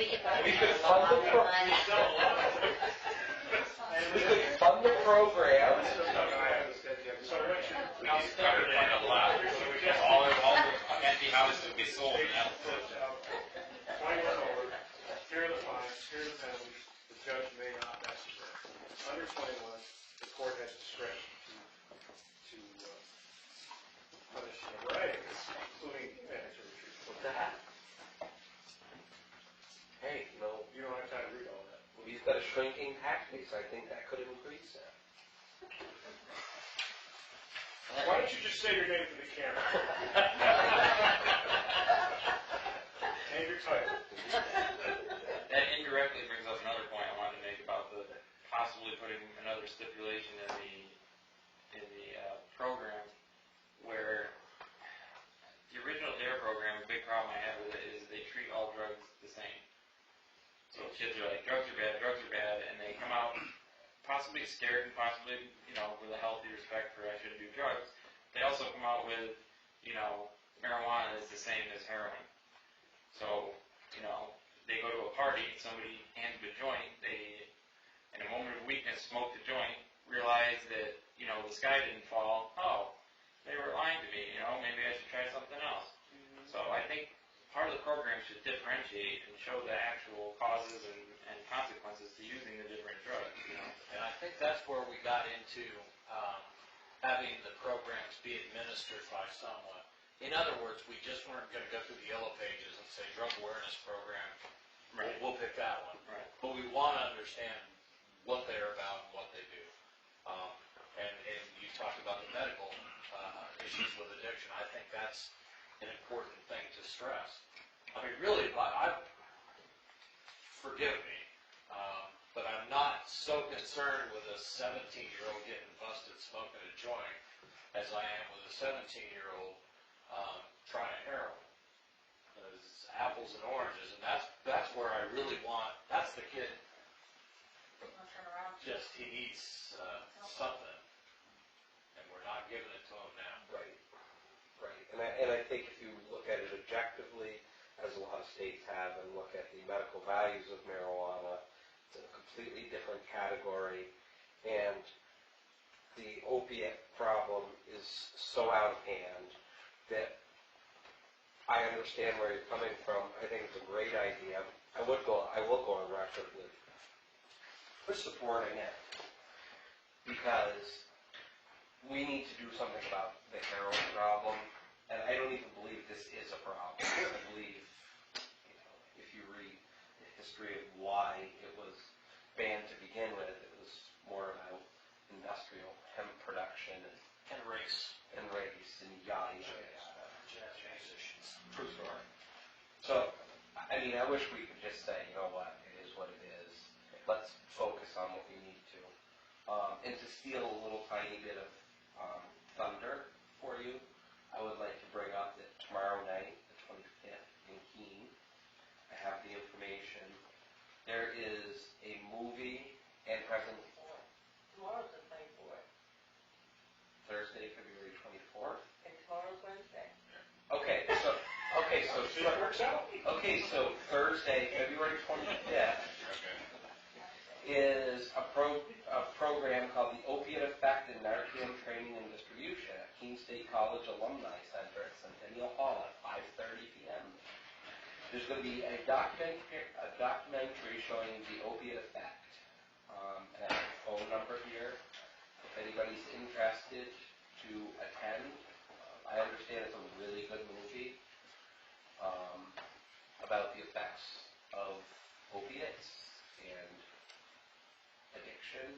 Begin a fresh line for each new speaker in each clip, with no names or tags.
We could
fund the program.
Alstead and a lot. All the empty houses would be sold.
Here are the fines, here are the penalties. The judge may not necessary. Under 21, the court has discretion to punish in a variety, including mandatory treatment.
What's that? Hey,
You don't have time to read all that.
he's got a shrinking tax base. I think that could increase that.
Why don't you just say your name to the camera? And your title.
That indirectly brings up another point I wanted to make about the possibly putting another stipulation in the program where the original DARE program, a big problem I have with it is they treat all drugs the same. So kids are like, drugs are bad, and they come out possibly scared and possibly, with a healthy respect for I shouldn't do drugs. They also come out with, marijuana is the same as heroin. So, they go to a party, somebody hands them a joint, they, in a moment of weakness, smoke the joint, realize that, the sky didn't fall, oh, they were lying to me, maybe I should try something else. So I think part of the program should differentiate and show the actual causes and consequences to using the different drugs,
And I think that's where we got into having the programs be administered by someone. In other words, we just weren't going to go through the yellow pages and say drug awareness program.
Right.
We'll pick that one.
Right.
But we want to understand what they're about and what they do. And you talked about the medical issues with addiction. I think that's an important thing to stress. I mean, really, forgive me, but I'm not so concerned with a 17-year-old getting busted smoking a joint as I am with a 17-year-old trying heroin. It's apples and oranges, and that's where I really want. That's the kid. Just he needs something, and we're not giving it to him now.
Right. And I think if you look at it objectively, as a lot of states have, and look at the medical values of marijuana, it's a completely different category, and the opiate problem is so out of hand that I understand where you're coming from. I think it's a great idea. I will go on record with supporting it because we need to do something about the heroin problem, and I don't even believe this is a problem. I believe, if you read the history of why it was banned to begin with, it was more about industrial hemp production
And race.
and yada yada yada.
Genetic issues.
True story. So, I mean, I wish we could just say, you know what, it is what it is. Let's focus on what we need to. And to steal a little tiny bit of thunder for you, I would like to bring up that tomorrow night, the 25th, in Keene, I have the information. There is a movie and present.
Tomorrow's the 24th.
Thursday, February 24th.
And tomorrow's Wednesday.
Okay, so Thursday, February 25th, is a program called the Opiate Effect in Narcan Training and Distribution at Keene State College Alumni Center at Centennial Hall at 5:30 p.m. There's going to be a documentary showing the opiate effect. And I have a phone number here. If anybody's interested to attend, I understand it's a really good movie about the effects of opiates and addiction,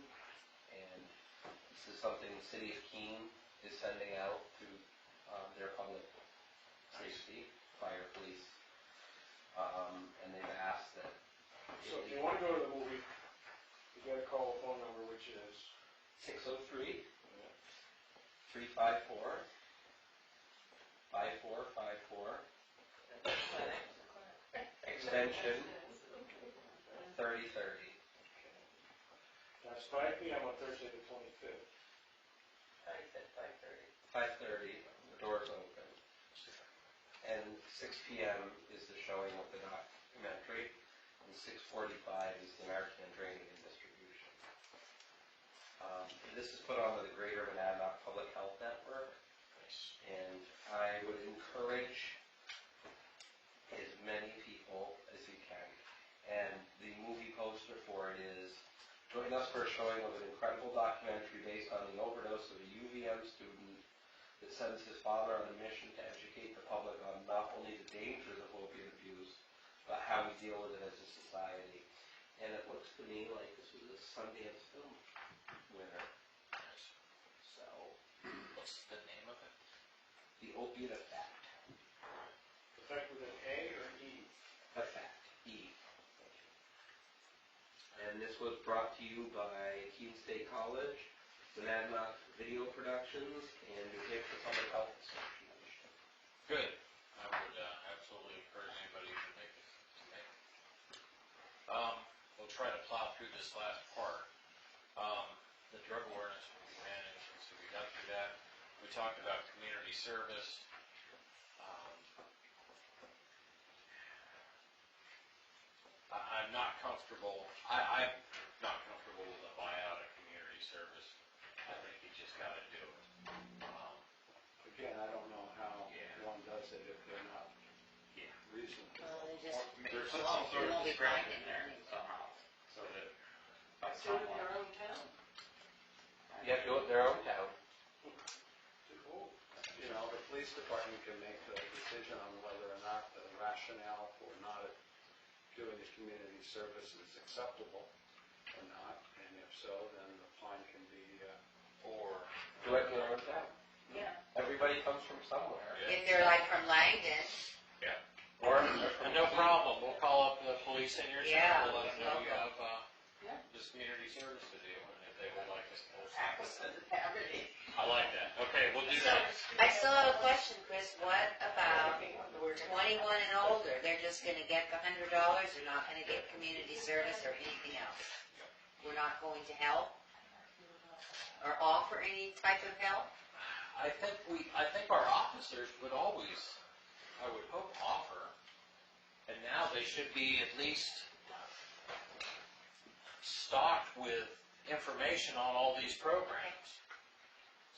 and this is something the city of Keene is sending out to their public safety, fire, police, and they've asked that.
So if you want to go to the movie, you got to call the phone number, which is
603-354-5454, extension 3030.
That's 5 p.m. on Thursday the 25th.
I said 5:30.
5:30, the doors open. And 6 p.m. is the showing of the documentary. this is put on the Greater Monadnock Public Health Network, and I would encourage as many people as you can. And the movie poster for it is, join us for a showing of an incredible documentary based on the overdose of a UVM student that sends his father on a mission to educate the public on not only the dangers of opiate abuse, but how we deal with it as a society. And it looks to me like this was a Sundance film winner. So,
What's the name of it?
The Opiate Effect.
Effect with an A or an E?
Effect. E. And this was brought to you by Keene State College, Monadnock Video Productions, and New Hampshire Public Health Association.
Good. I would absolutely encourage anybody to make it. We'll try to plow through this last part. The drug awareness will be managed, so we got through that. We talked about community service. I'm not comfortable, I'm not comfortable with a buyout of community service. I think you just gotta do it.
Again, I don't know how
Yeah.
one does it if they're not
Yeah.
reasonable.
Well, they just,
There's
you
some sort of
won't be
discretion
finding
there
anything.
somehow, so that by
Do it in
someone.
your own town.
Yeah, do it in their own town.
You know, the police department can make the decision on whether or not the rationale for not doing the community service is acceptable or not, and if so, then the fine can be,
Or,
Do it in your own town.
Yeah.
Everybody comes from somewhere.
If they're like from Langdon,
Or
and no problem, we'll call up the police in your
Yeah,
town, we'll let them know you have,
Yeah.
this community service to do, and if they would like us to post
Apples
it.
to the poverty.
I like that, okay, we'll do
so
that.
I still have a question, Chris, what about 21 and older? They're just gonna get the $100, they're not gonna get community service or anything else? We're not going to help? Or offer any type of help?
I think our officers would always, I would hope, offer, and now they should be at least stocked with information on all these programs.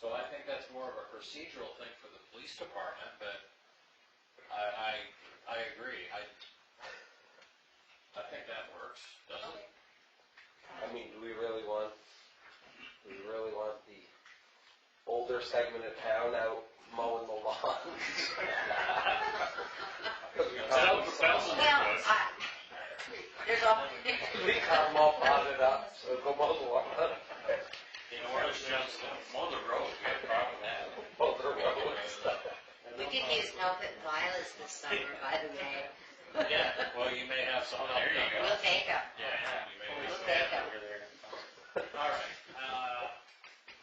So I think that's more of a procedural thing for the police department, but I agree. I think that works, doesn't it?
I mean, do we really want the older segment of town out mowing the lawn?
Well, there's all,
We got them all potted up, so go mow the lawn.
In Orange Johnston, mow the road, we have a problem with that.
Mow the road and stuff.
we could use Velvet and Violets this summer, by the way.
Yeah, well, you may have some.
There you go.
We'll take them.
Yeah, you may
We'll
have
take
some.
them.
All right,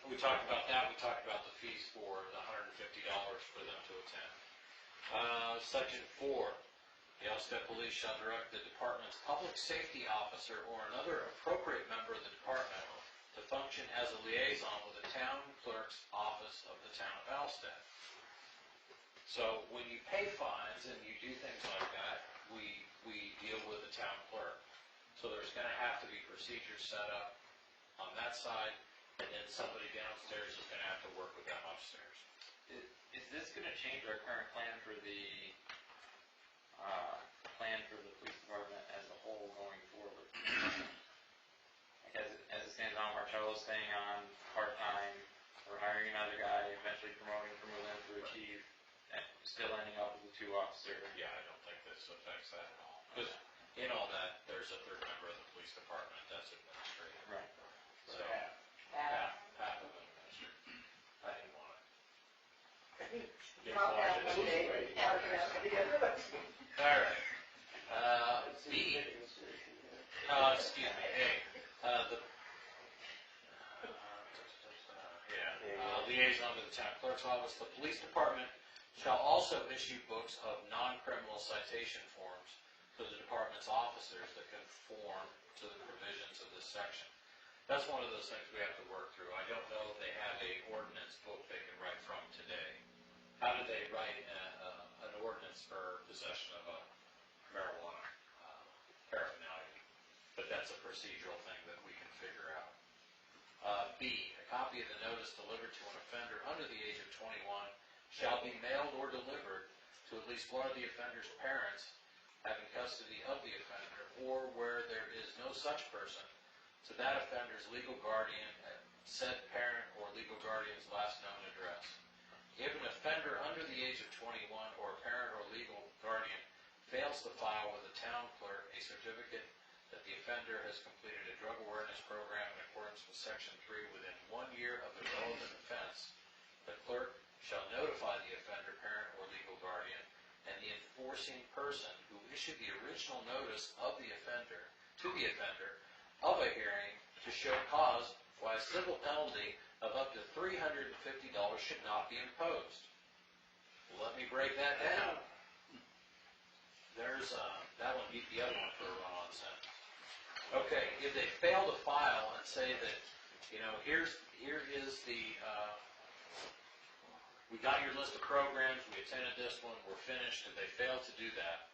we talked about that, we talked about the fees for the $150 for them to attend. Section 4, the Alstead Police shall direct the department's public safety officer or another appropriate member of the department to function as a liaison with the town clerk's office of the town of Alstead. So when you pay fines and you do things like that, we deal with the town clerk. So there's gonna have to be procedures set up on that side, and then somebody downstairs is gonna have to work with them upstairs.
Is this gonna change our current plan for the police department as a whole going forward? Like as it stands now, Marcello's staying on part-time, we're hiring another guy, eventually promoting from within to a chief, and still ending up with a 2 officer.
Yeah, I don't think this affects that at all. Because in all that, there's a third member of the police department that's administrative.
Right.
So,
Half.
half of it administrative. I didn't want it.
Not half of the day, half of the other.
All right. B, excuse me, liaison to the town clerk's office. The police department shall also issue books of non-criminal citation forms to the department's officers that conform to the provisions of this section. That's one of those things we have to work through. I don't know if they have a ordinance book they can write from today. How do they write an ordinance for possession of a marijuana paraphernalia? But that's a procedural thing that we can figure out. B, a copy of the notice delivered to an offender under the age of 21 shall be mailed or delivered to at least one of the offender's parents having custody of the offender, or where there is no such person, to that offender's legal guardian at said parent or legal guardian's last known address. If an offender under the age of 21 or a parent or legal guardian fails to file with the town clerk a certificate that the offender has completed a drug awareness program in accordance with Section 3 within 1 year of the relevant offense, the clerk shall notify the offender parent or legal guardian and the enforcing person who issued the original notice of the offender to the offender of a hearing to show cause why a civil penalty of up to $350 should not be imposed. Let me break that down. There's that one beat the other one for a run-on sentence. Okay, if they fail to file and say that, here is the, we got your list of programs, we attended this one, we're finished, and they fail to do that,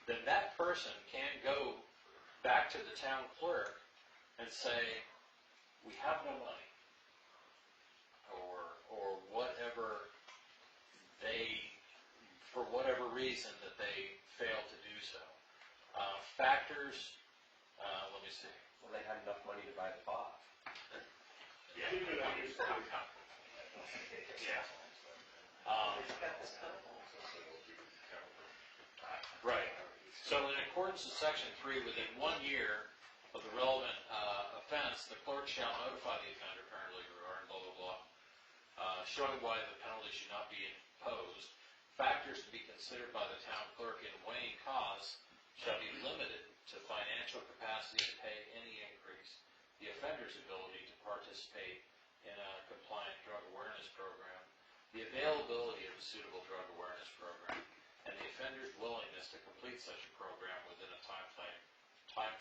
then that person can go back to the town clerk and say, we have no money, or whatever for whatever reason that they fail to do so. Factors, let me see.
Well, they had enough money to buy the pot.
Yeah. Right. So in accordance with Section 3, within 1 year of the relevant offense, the clerk shall notify the offender, parent, legal guardian, blah, blah, blah, showing why the penalty should not be imposed. Factors to be considered by the town clerk in weighing costs shall be limited to financial capacity to pay any increase, the offender's ability to participate in a compliant drug awareness program, the availability of a suitable drug awareness program, and the offender's willingness to complete such a program within a time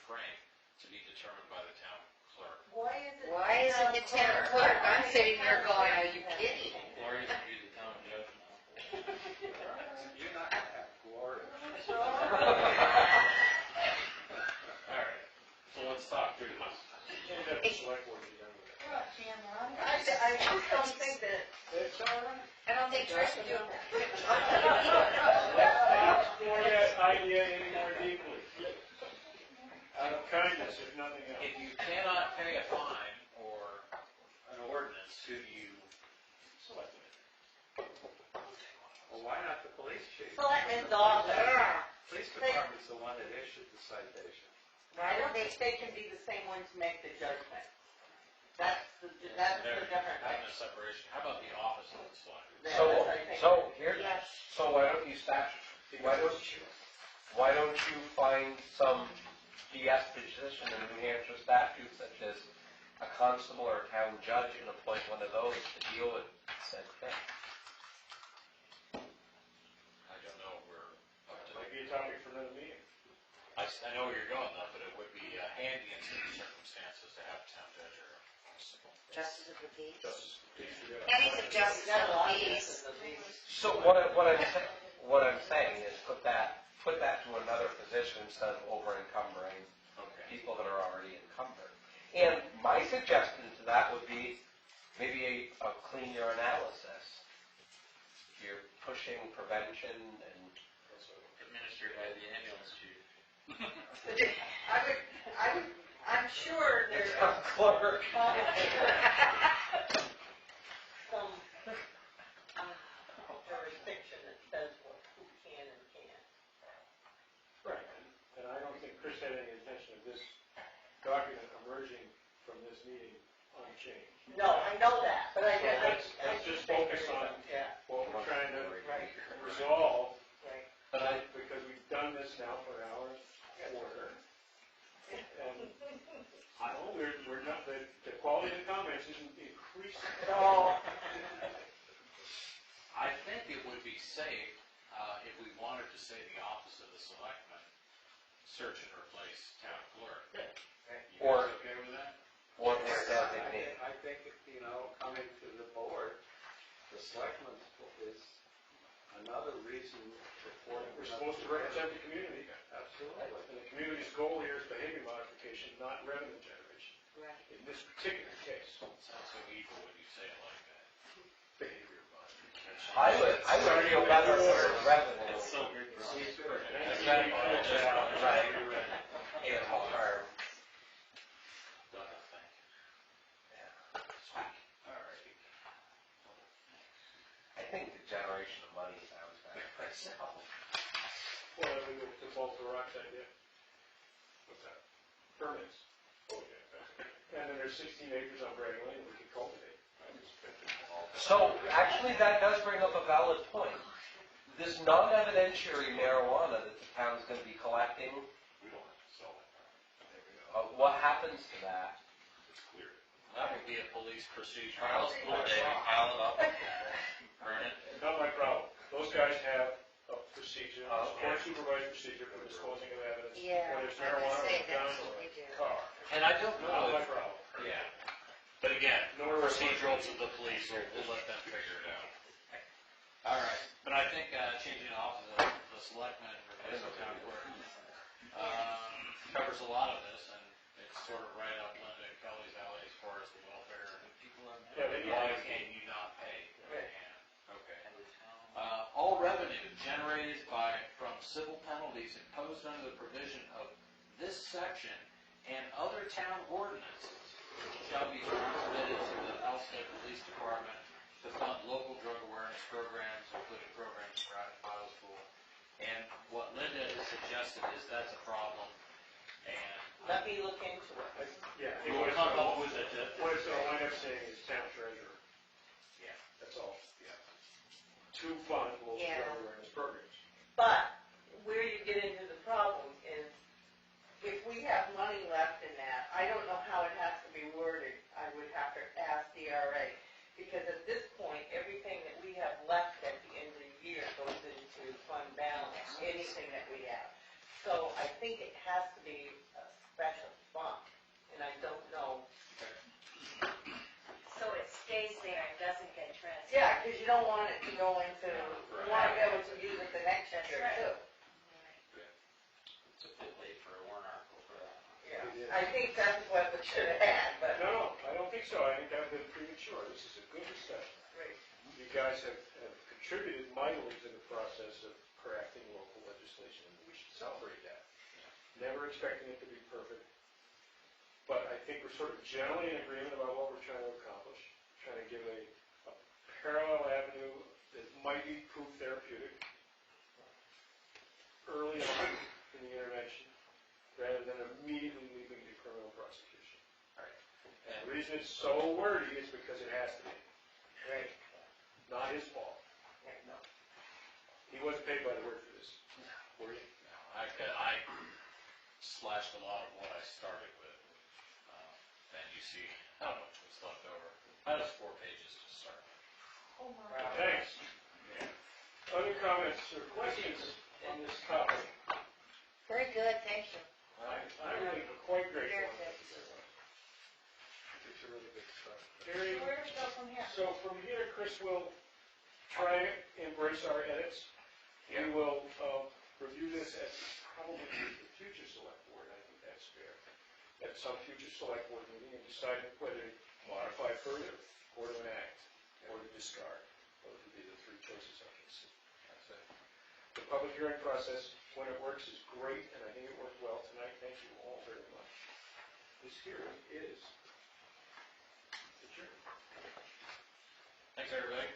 frame to be determined by the town clerk.
Why is it the town clerk? I'm sitting here going, are you kidding?
Or you can be the town judge now.
You're not going to have glory.
Alright, so let's talk through this.
That's the select board to be done with it.
I just don't think that,
It's all right.
I don't think Trish would do it.
Let's explore that idea any more deeply. Out of kindness, if nothing else.
If you cannot pay a fine or an ordinance, who do you select?
Well, why not the police chief?
selectmen's all there.
Police department's the one that issued the citation.
I don't think they can be the same one to make the judgment. That's the difference.
Having a separation. How about the office of the selectman?
So here,
Yes.
so why don't you why don't you find some DS position in New Hampshire statute such as a constable or a town judge and appoint one of those to deal with said thing?
I don't know if we're up to
Might be a topic for another meeting.
I know where you're going though, but it would be handy in certain circumstances to have a town judge or a constable.
Justice of the peace.
Yeah.
Pennies of justice of the peace.
So what I'm saying is put that to another position instead of over encumbering
Okay.
people that are already encumbered. And my suggestion to that would be maybe a clean your analysis. You're pushing prevention and
Administered by the ambulance chief.
I'm sure there's
a clerk.
some jurisdiction that says who can and can't.
Right, and I don't think Chris had any intention of this document emerging from this meeting unchanged.
No, I know that, but
Let's just focus on
Yeah,
what we're trying to
right,
resolve,
right.
because we've done this now for an hour and a quarter. And, we're not, the quality of the comments isn't increasing.
No,
I think it would be safe if we wanted to say the office of the selectman, search and replace town clerk. You
Or-
guys okay with that?
Or designate.
I think, coming to the board, the selectmen is another reason for.
We're supposed to represent the community,
Absolutely.
and the community's goal here is behavior modification, not revenue generation.
Right.
If in this particular case,
Sounds so evil when you say it like that.
behavior modification.
I would feel better for the revenue.
It's so good, bro.
Right. It will harm. I think the generation of money sounds better myself.
Well, then we go to both the rocks idea. What's that? Permits. Oh, yeah. And then there's 16 acres on Bragg Lane we could cultivate.
So, actually, that does bring up a valid point. This non-evidentiary marijuana that the town's going to be collecting,
We don't have to sell it.
There we go.
what happens to that?
It's clear. That would be a police procedure.
Pile it up, burn it.
Not my problem. Those guys have a procedure, a
Okay.
supervised procedure for disposing of evidence.
Yeah,
Whether it's
I was
marijuana
gonna say,
or gun
that's
or
what we do.
a car.
And I don't
Not
know
my
if,
problem.
yeah. But again,
Nor
procedural to the police, we'll let them figure it out. All right, but I think changing off of the selectmen replacing town clerk covers a lot of this, and it's sort of right up Linda and Kelly's alley as far as the welfare.
Yeah, they need
Why
to-
can you not pay?
Right.
Yeah, okay. All revenue generated from civil penalties imposed under the provision of this section and other town ordinances shall be transmitted to the Alstead Police Department to fund local drug awareness programs, including programs for out of school. And what Linda has suggested is that's a problem, and
Let me look into it.
Yeah. I think
we'll
what it's
come
gonna-
up with it.
What it's gonna wind up saying is town treasurer.
Yeah.
That's all. Yeah. To fund local
Yeah.
drug awareness programs.
But where you get into the problem is if we have money left in that, I don't know how it has to be worded. I would have to ask DRA. Because at this point, everything that we have left at the end of the year goes into fund balance, anything that we have. So I think it has to be a special fund, and I don't know.
So it stays there and doesn't get transferred?
Yeah, because you don't want it to go into, you want to be able to use it the next year too.
It's a bit late for a warrant article for that.
Yeah, I think that's what we should have had, but.
No, I don't think so. I think that would have been premature. This is a good discussion.
Great.
You guys have contributed mightily to the process of crafting local legislation, and we should celebrate that. Never expecting it to be perfect, but I think we're sort of generally in agreement about what we're trying to accomplish, trying to give a parallel avenue that might be proof therapeutic early on in the intervention, rather than immediately leading to criminal prosecution. And the reason it's so wordy is because it has to be.
Great.
Not his fault.
No.
He wasn't paid by the word for this. Were you?
I slashed a lot of what I started with, and you see how much was left over. That was 4 pages to start.
Oh, my.
Thanks. Other comments or questions on this topic?
Very good, thank you.
I'm really quite grateful.
Very good.
It's a really big start. Carrie,
Where do we go from here?
so from here, Chris will try to embrace our edits. We will review this at probably the future select board, I think that's fair, at some future select board meeting and decide whether to modify further or to enact or to discard. Those would be the 3 choices I can see. The public hearing process, when it works, is great, and I think it worked well tonight. Thank you all very much. This hearing is adjourned.
Thanks, everybody.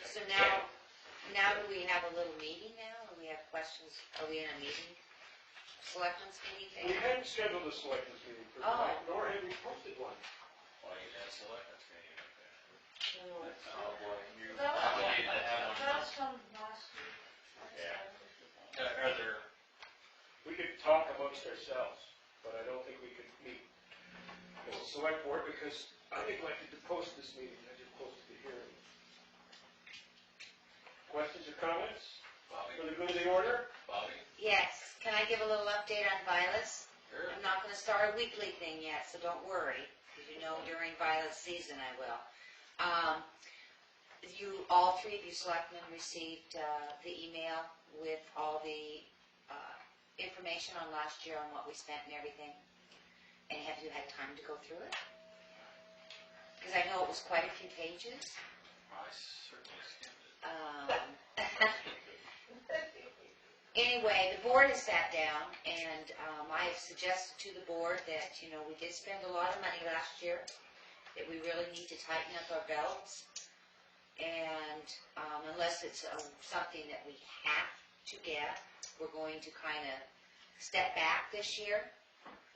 So now do we have a little meeting now? Do we have questions? Are we in a meeting? Selectmen's meeting?
We hadn't scheduled a selectmen's meeting for tonight, nor had we posted one.
Well, you had selectmen's meeting up there.
Oh, boy, you
That's
need to have one.
That's from last week.
Yeah. Are there,
We could talk amongst ourselves, but I don't think we could meet as a select board because I neglected to post this meeting. I just posted the hearing. Questions or comments?
Bobby?
For the good of the order?
Bobby?
Yes, can I give a little update on Violet's?
Sure.
I'm not gonna start a weekly thing yet, so don't worry. As you know, during Violet's season, I will. All 3 of you selectmen received the email with all the information on last year on what we spent and everything. And have you had time to go through it? because I know it was quite a few pages.
I certainly skimmed it.
Anyway, the board has sat down, and I have suggested to the board that, you know, we did spend a lot of money last year, that we really need to tighten up our belts, and unless it's something that we have to get, we're going to kind of step back this year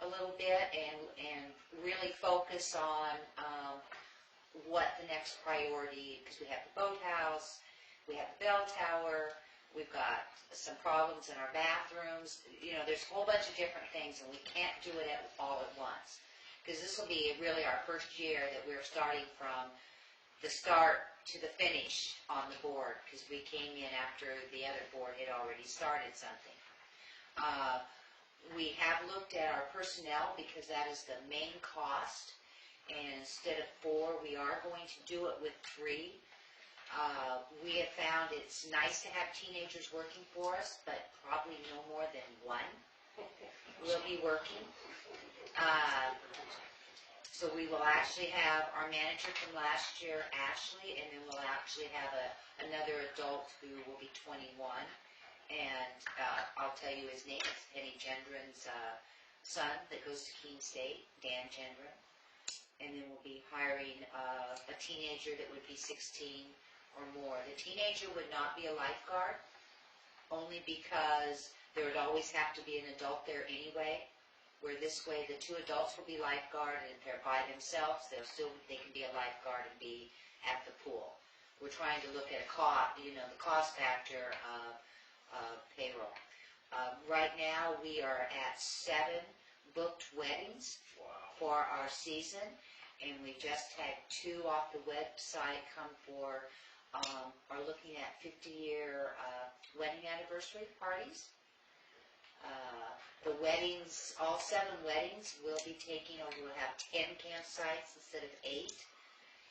a little bit and really focus on what the next priority, because we have the boathouse, we have the bell tower, we've got some problems in our bathrooms, you know, there's a whole bunch of different things, and we can't do it all at once. Because this will be really our first year that we're starting from the start to the finish on the board, because we came in after the other board had already started something. We have looked at our personnel, because that is the main cost, and instead of 4, we are going to do it with 3. We have found it's nice to have teenagers working for us, but probably no more than 1 will be working. So we will actually have our manager from last year, Ashley, and then we'll actually have another adult who will be 21. And I'll tell you his name, it's Penny Gendron's son that goes to Keene State, Dan Gendron. And then we'll be hiring a teenager that would be 16 or more. The teenager would not be a lifeguard, only because there would always have to be an adult there anyway. Where this way, the 2 adults will be lifeguard, and if they're by themselves, they can be a lifeguard and be at the pool. We're trying to look at the cost factor of payroll. Right now, we are at 7 booked weddings for our season, and we just had 2 off the website come for, are looking at 50-year wedding anniversary parties. The weddings, all 7 weddings will be taking over, we'll have 10 campsites instead of 8,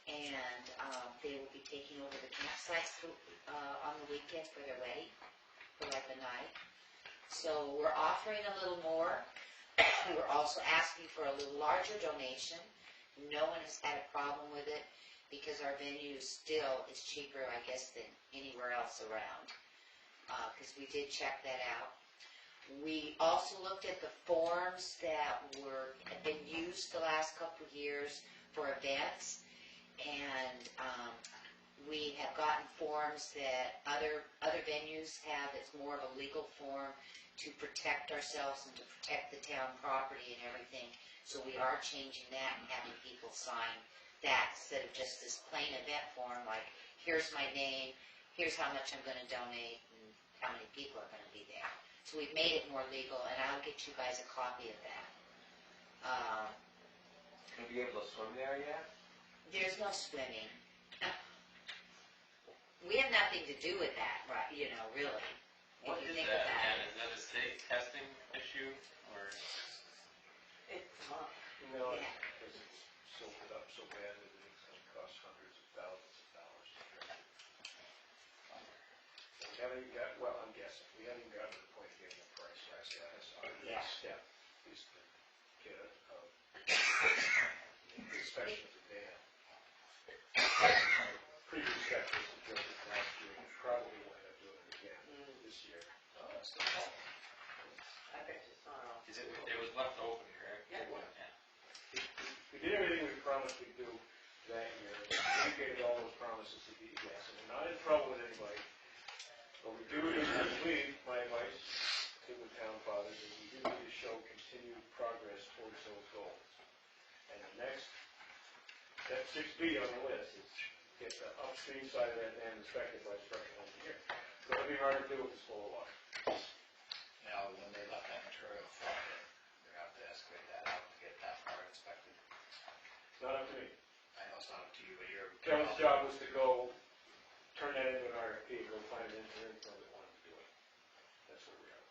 and they will be taking over the campsites on the weekend for their wedding, for like a night. So we're offering a little more. We're also asking for a little larger donation. No one has had a problem with it, because our venue still is cheaper, I guess, than anywhere else around, because we did check that out. We also looked at the forms that have been used the last couple of years for events, and we have gotten forms that other venues have. It's more of a legal form to protect ourselves and to protect the town property and everything. So we are changing that and having people sign that instead of just this plain event form, like, here's my name, here's how much I'm going to donate, and how many people are going to be there. So we've made it more legal, and I'll get you guys a copy of that.
Will you be able to swim there yet?
There's no swimming. We have nothing to do with that, right? You know, really.
What
If you
is
think
that,
about
and
it.
is that a state testing issue, or?
It's not.
No,
Yeah.
because it's silted up so bad that it's going to cost hundreds of thousands of dollars to fix it. We haven't even got, well, I'm guessing, we haven't even gotten to the point of getting a price. That's our
Yeah.
next step, is to get a inspection of the dam. Previous step was to build it last year, and probably wind up doing it again this year.
I bet you it's not all.
It was left open, correct?
Yeah.
We did everything we promised we'd do that year, we communicated all those promises to DES, and we're not in trouble with anybody. But we do need to leave, my advice to the town fathers, is we do need to show continued progress towards those goals. And the next, step 6B on the list is get the upstream side of that dam inspected by a structural engineer. It's gonna be hard to do with this full of water.
Now, when they let that material fly, they have to excavate that out to get that part inspected.
It's not up to me.
I know it's not up to you, but you're.
Kevin's job was to go turn that into an RFP, go find an engineering firm that wanted to do it. That's where we are.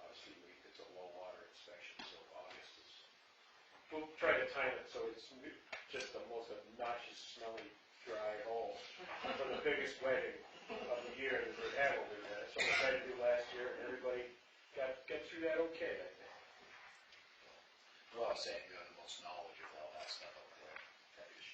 Obviously, it's a low water inspection, so August is, we'll try to time it so it's just the most obnoxious, smelly, dry hole for the biggest wedding of the year that they have over there. That's what we tried to do last year, and everybody got through that okay, I think.
Well, I'm saying you have the most knowledge of all that stuff over there.
That is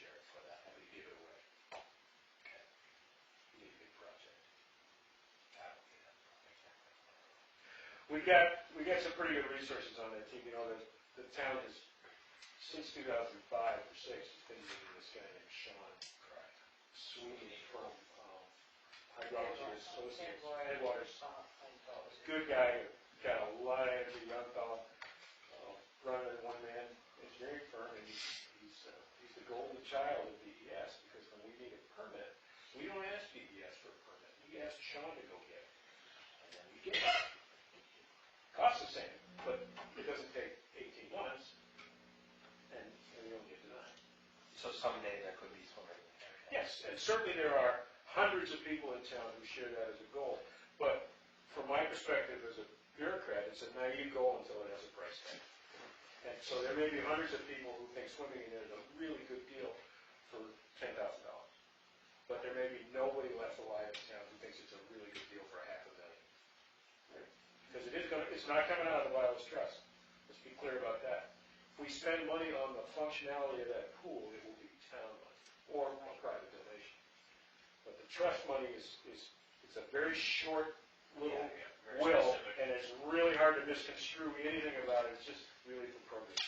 We got some pretty good resources on that team. You know, the town has, since 2005 or 6, has been using this guy named Sean Sweeney from Hydrology Associates, Headwaters. Good guy, got a lot of energy, young fellow, running a one-man engineering firm, and he's the golden child of DES, because when we need a permit, we don't ask DES for a permit. We ask Sean to go get it, and then we get it. Costs the same, but it doesn't take 18 months, and we don't get denied.
So someday there could be somebody.
Yes, and certainly there are hundreds of people in town who share that as a goal, but from my perspective as a bureaucrat, it's a naive goal until it has a price tag. And so there may be hundreds of people who think swimming in it is a really good deal for $10,000. But there may be nobody left alive in town who thinks it's a really good deal for $500,000. Because it's not coming out of the Wildlife Trust. Let's be clear about that. If we spend money on the functionality of that pool, it will be town money or a private donation. But the trust money is a very short little will, and it's really hard to misconstrue anything about it. It's just really for programs.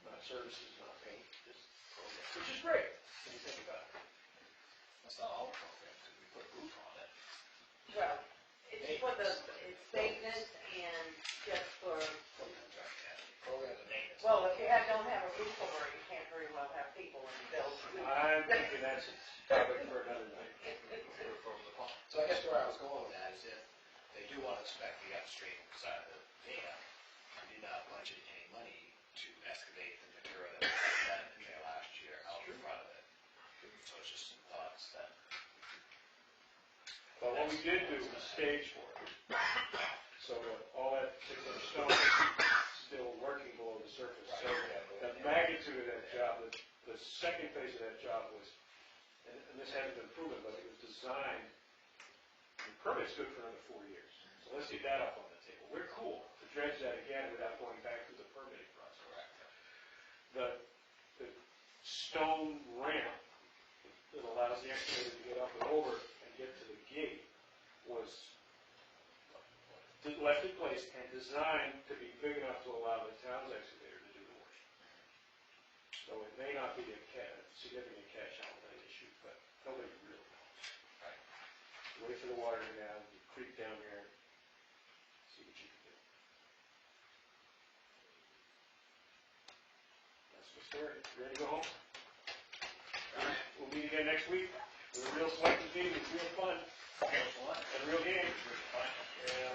Not services, not paint, just programs, which is great when you think about it.
That's not all programs, because we put a roof on it.
Well, it's for it's maintenance and just for,
Programs and maintenance.
well, if you don't have a roof over it, you can't very well have people in the building.
I'm thinking that's a topic for another night.
So I guess where I was going with that is if they do want to inspect the upstream side of the dam, I did not budget any money to excavate the material that was done in there last year out in front of it. So it's just some thoughts that.
But what we did do was stage for it. So all that particular stone is still working below the surface. So the magnitude of that job, the second phase of that job was, and this hasn't been proven, but it was designed, the permit's good for another 4 years. So let's get that up on the table. We're cool to dredge that again without going back through the permitting process. The stone ramp that allows the excavator to get up and over and get to the gate was left in place and designed to be big enough to allow the town's excavator to do the work. So it may not be a significant cash outlay issue, but nobody really knows. Right. Wait for the water to go down, you creep down there, see what you can do. That's the story. Ready to go home? All right. We'll meet again next week with a real selective team. It's real fun. And a real game. And